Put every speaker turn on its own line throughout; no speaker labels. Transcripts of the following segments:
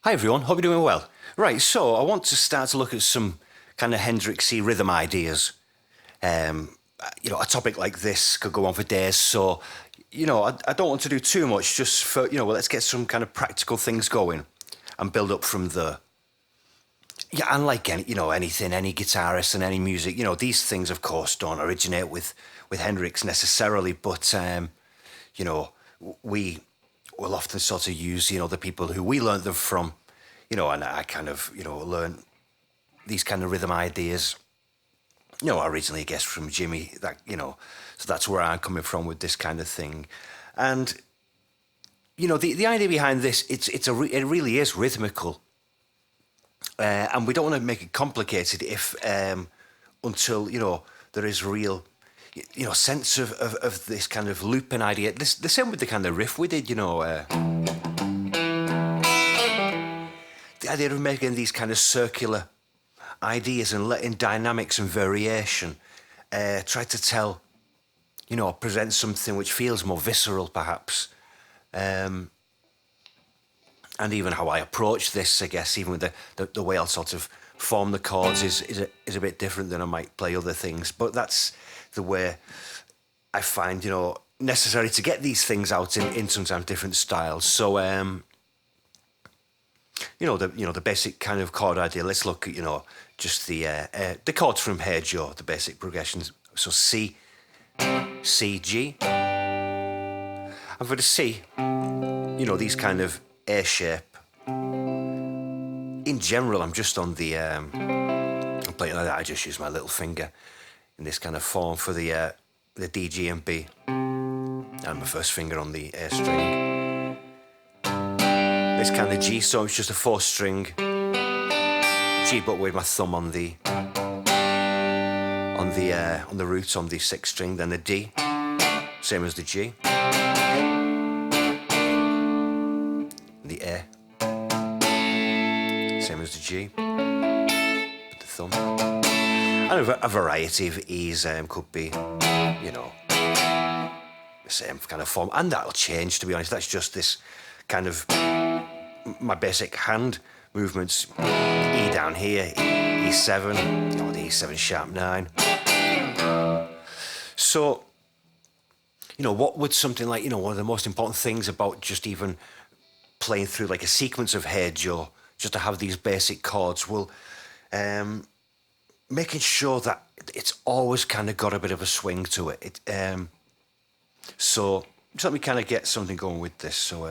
Hi everyone, hope you're doing well. Right, so I want to start to look at some kind of Hendrixy rhythm ideas. A topic like this could go on for days, so, I don't want to do too much, just for, let's get some kind of practical things going and build up from there. Yeah, and like anything, any guitarist and any music, these things, of course, don't originate with Hendrix necessarily, but, you know, we will often sort of use, the people who we learned them from, and I kind of, learn these kind of rhythm ideas, originally, I guess, from Jimmy, so that's where I'm coming from with this kind of thing. And, the idea behind this, it really is rhythmical. And we don't want to make it complicated if, until, there is real, sense of this kind of looping idea. The same with the kind of riff we did, the idea of making these kind of circular ideas and letting dynamics and variation try to tell, present something which feels more visceral, perhaps. And even how I approach this, I guess, even with the way I'll sort of form the chords is a bit different than I might play other things. But that's the way I find, necessary to get these things out in sometimes different styles. So, the basic kind of chord idea. Let's look at, just the chords from Hey Joe, the basic progressions. So C, C, G. And for the C, these kind of A shape. In general, I'm just on the, I'm playing like that, I just use my little finger in this kind of form for the D, G and B. And my first finger on the A string. This kind of G, so it's just a 4-string G, but with my thumb on the root on the 6th string, then the D, same as the G. The A, same as the G, with the thumb. And a variety of E's could be, the same kind of form. And that'll change, to be honest. That's just this kind of, my basic hand movements. E down here, E7, the E7 sharp 9. So, what would something like, one of the most important things about just even playing through like a sequence of Hey Joe, just to have these basic chords, will making sure that it's always kind of got a bit of a swing to it. So just let me kind of get something going with this. So.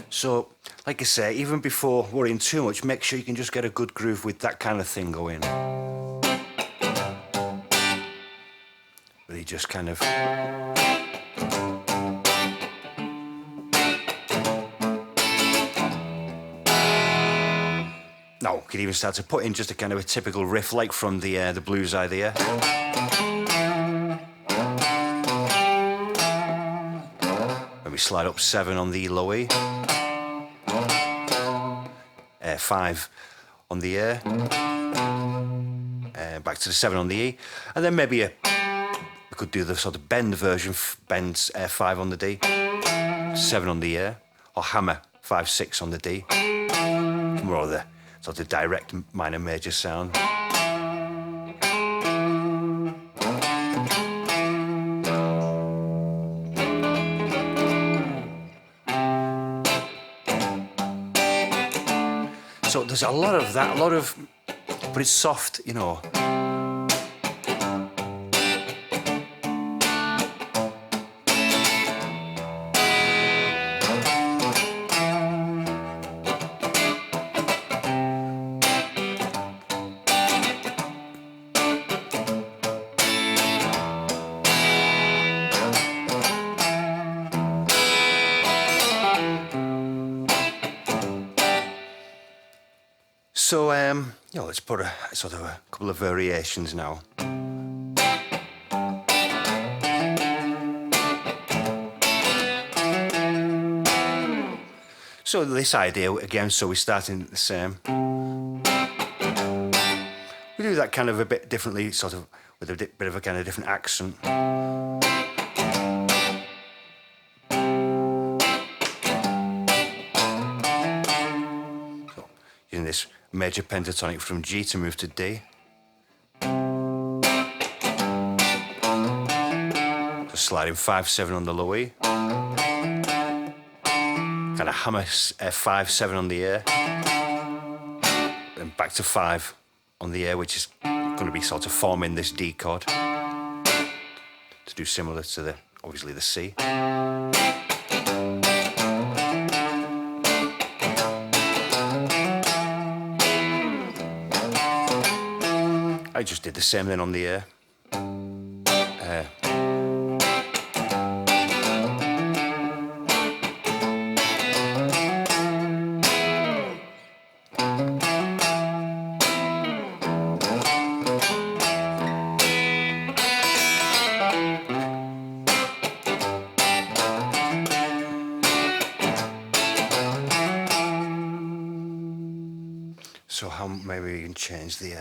So, like I say, even before worrying too much, make sure you can just get a good groove with that kind of thing going. Really just kind of... Now, we could even start to put in just a kind of a typical riff, like from the blues idea. Maybe slide up 7 on the low E. 5 on the A, back to the 7 on the E, and then maybe we could do the sort of bend version, bend 5 on the D, 7 on the A, or hammer 5, 6 on the D, more of the sort of direct minor major sound. So there's a lot of that, but it's soft, So, you know, let's put a sort of a couple of variations now. So this idea again, so we're starting the same. We do that kind of a bit differently, sort of with a bit of a kind of different accent. So using this major pentatonic from G to move to D. So sliding 5/7 on the low E. Kind of hammer 5/7 on the A. Then back to 5 on the A, which is going to be sort of forming this D chord. To do similar to the, obviously, the C. I just did the same then on the A. So how maybe we can change the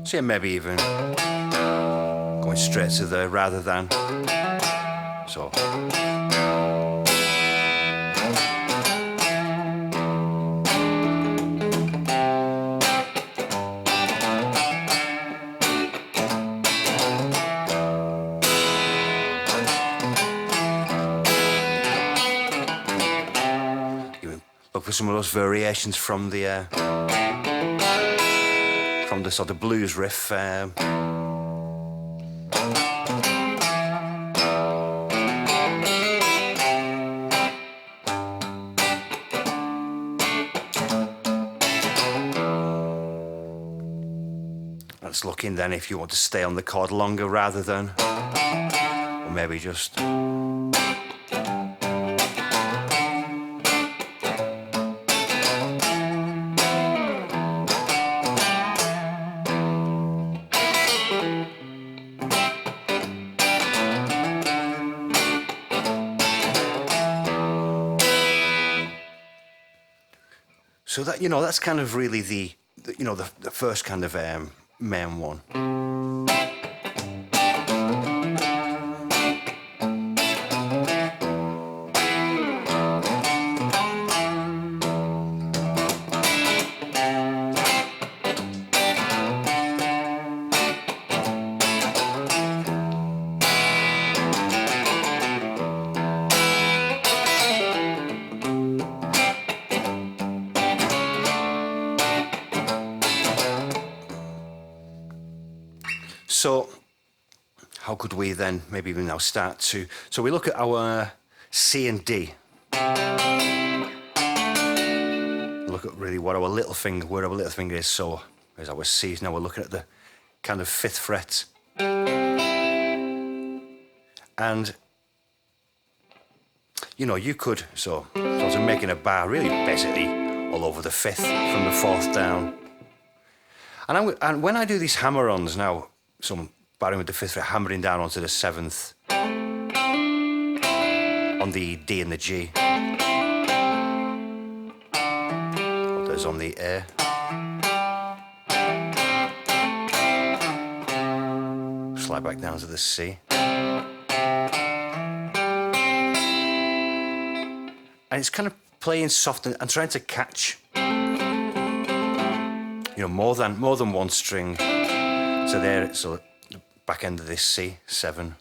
so yeah, maybe even going straight to the rather than. So look for some of those variations from the sort of blues riff. That's looking then if you want to stay on the chord longer rather than, or maybe just. So that, you know, that's kind of really the you know, the first kind of main one. So how could we then maybe we now start to, so we look at our C and D. Look at really what our little finger, where our little finger is. So there's our C. Now we're looking at the kind of 5th fret. And you know, you could, so I'm making a bar really basically all over the 5th from the 4th down. And when I do these hammer-ons now, so I'm barring with the 5th fret, hammering down onto the 7th on the D and the G. There's on the A. Slide back down to the C. And it's kind of playing soft and trying to catch, you know, more than one string. So there, so the back end of this C, 7,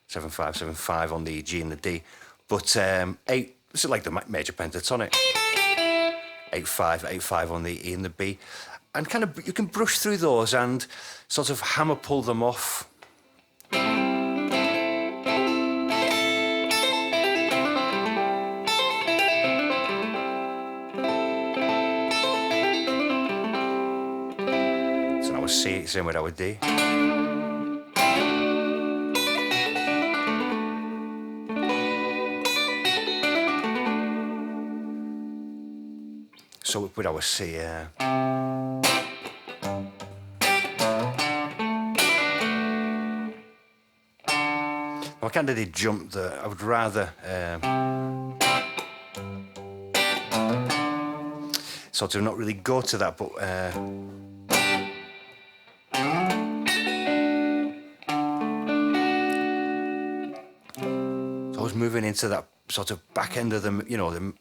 7, 5, 7, 5 on the G and the D. But 8, this is like the major pentatonic. 8, 5, 8, 5 on the E and the B. And kind of, you can brush through those and sort of hammer pull them off. So now we'll C, same with our D. So what I was see. I kind of did jump there. I would rather sort of not really go to that, but so I was moving into that sort of back end of the, you know, the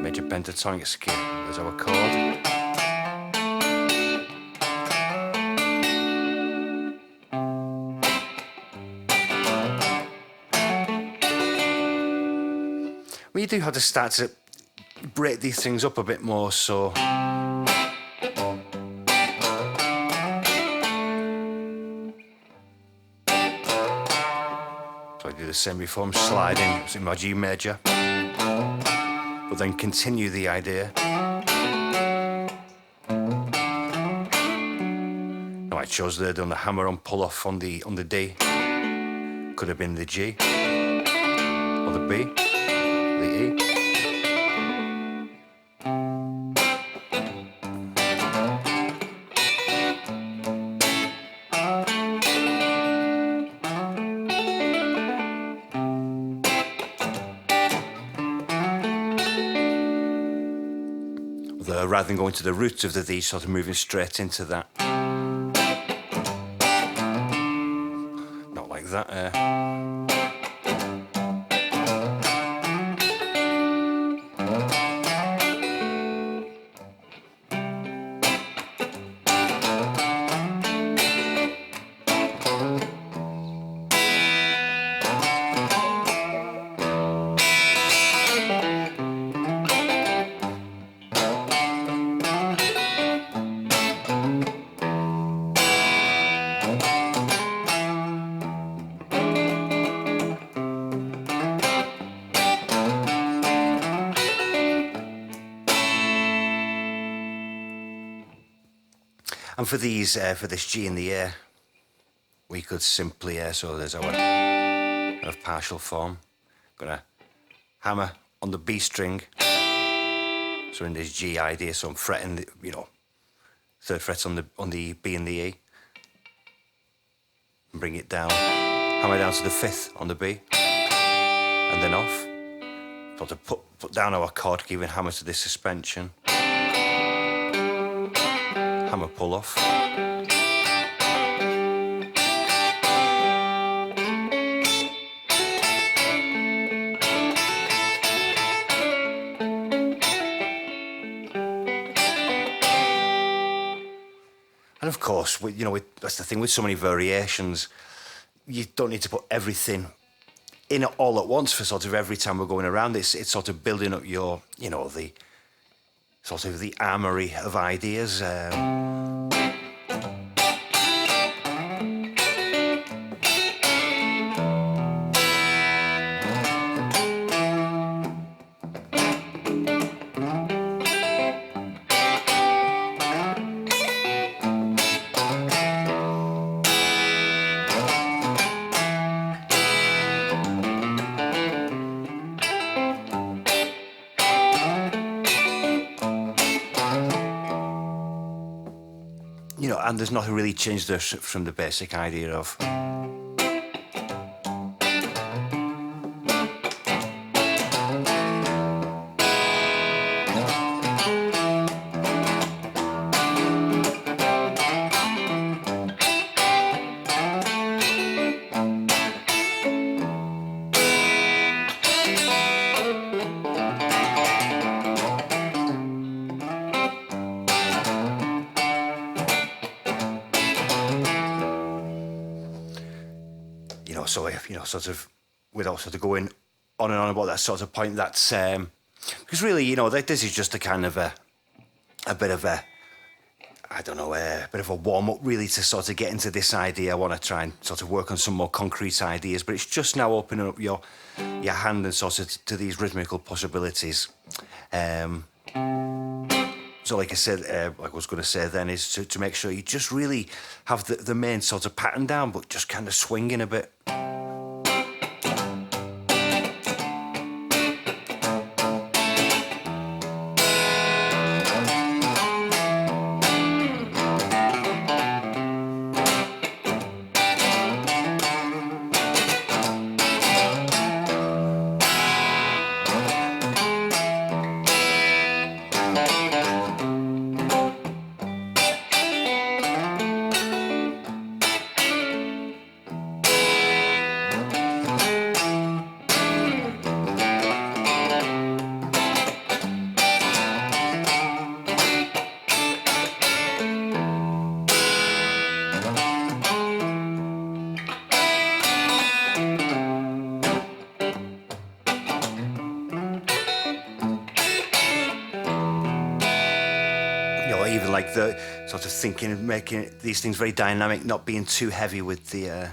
major pentatonic scale. There's our chord. You do have to start to break these things up a bit more, so I do the same before. I'm sliding in my G major, but then continue the idea. No, I chose there, done the hammer on pull off on the D. Could have been the G or the B. The E. Although rather than going to the roots of the D, sort of moving straight into that. Not like that. And for these, for this G in the A, we could simply, so there's our kind of partial form. Gonna hammer on the B string. So in this G idea, so I'm fretting, the, you know, third fret on the B and the E, and bring it down. Hammer down to the fifth on the B, and then off. Sort of put down our chord, giving hammer to this suspension. Hammer pull off. And of course, that's the thing with so many variations, you don't need to put everything in it all at once for sort of every time we're going around. It's sort of building up your, you know, the sort of the armory of ideas. You know, and there's nothing really changed there from the basic idea of so if, you know, sort of without sort of going on and on about that sort of point, that's because really, you know, this is just a kind of a bit of a, I don't know, a bit of a warm up really to sort of get into this idea. I want to try and sort of work on some more concrete ideas, but it's just now opening up your hand and sort of to these rhythmical possibilities. So like I said, like I was going to say then, is to make sure you just really have the main sort of pattern down, but just kind of swinging a bit. like the sort of thinking and making these things very dynamic, not being too heavy with the.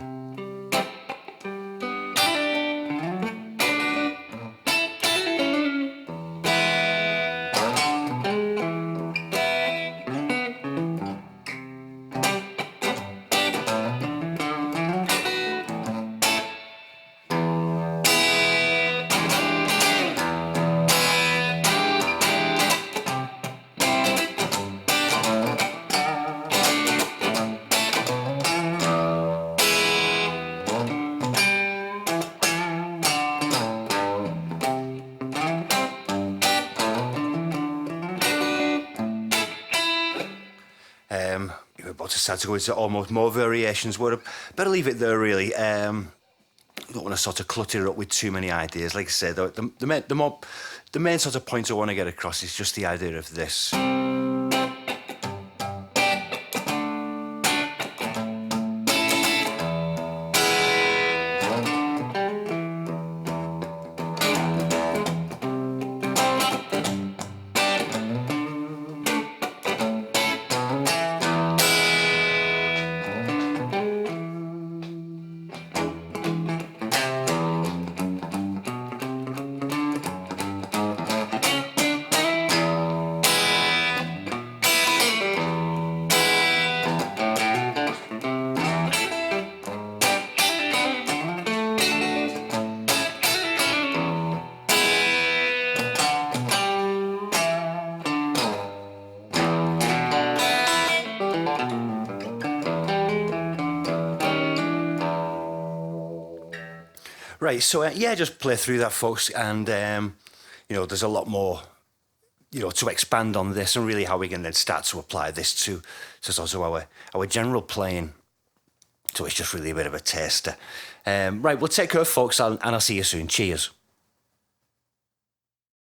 You're about to start to go into almost more variations. Well, better leave it there, really. Don't want to sort of clutter it up with too many ideas. Like I said, the main sort of point I want to get across is just the idea of this. Right, so yeah, just play through that, folks, and there's a lot more, to expand on this, and really how we can then start to apply this to sort of our general playing. So it's just really a bit of a taster. Right, well, take care, folks, and I'll see you soon. Cheers.